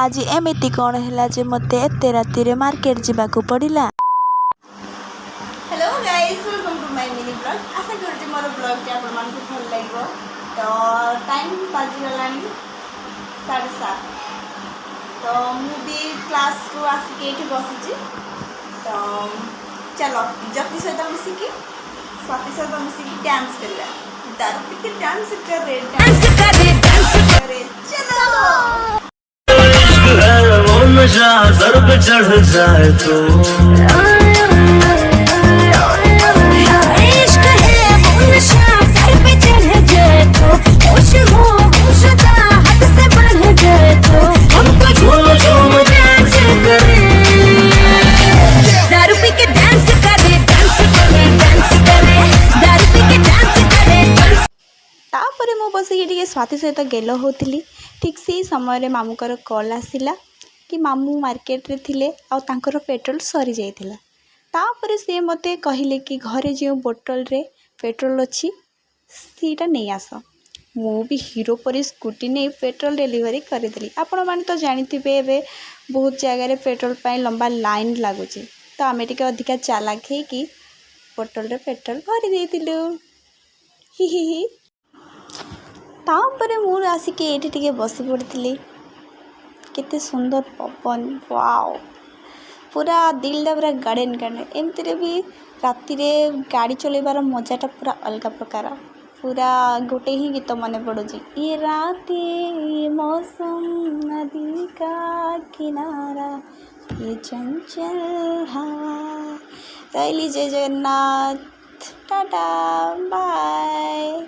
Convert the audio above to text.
आज एमिति कौन है जे मते एते राति रे मार्केट जीवाकू पड़िला। Hello guys, welcome to my mini blog. आशा करूँ मोर ब्लॉग टी आपण मानकू भल लागिवो। तो टाइम बाजी गलानी 7:30। तो मु भी क्लास रू आसिके एठी बसिची। तो चलो जति सहित मिसिकी स्वाति सहित मिसिकी डांस करिया। दारू के डांस करे चलो। वो नशा सर पे चढ़ जाए तो इश्क है वो नशा सर पे चढ़ जाए तो होश हो होशदा हद से बढ़ जाए तो हमको झूम झूम डांस करे। दारू पी के डांस करे डांस करे डांस करे दारू पी के डांस करे डांस। तापर मु बसिक स्वाति सहित गेल होती। ठीक से समय मामूकर कॉल आसिला कि मामू मार्केट रे थिले आ तांकर पेट्रोल सरी जाइथिला। तापर से मते कहले कि घरे जो बोतल रे पेट्रोल अच्छी सीटा नहीं आस। मु भी हीरो पर स्कूटी नहीं पेट्रोल डिलीवरी करदेली। आपण माने तो जानिथिबे एबे बहुत जगह रे पेट्रोल पाई लंबा लाइन लागुची। तो आमे टिके अधिका चालाक है कि बोतल रे पेट्रोल भरी देइथिलु। हि हि हि। तापर मु आसिके एठी टिके बसी पड़ती। केते सुंदर पवन, वाओ पूरा दिलटा पूरा गार्डन गार्डन। एमती भी राति रे गाड़ी चलेबार मजाटा पूरा अलग प्रकार। पूरा गोटे ही गीत मन पड़ुची, ये राते ये मौसम नदी का किनारा ये चंचल हवा। रैली जय जगन्नाथ, टाटा बाय।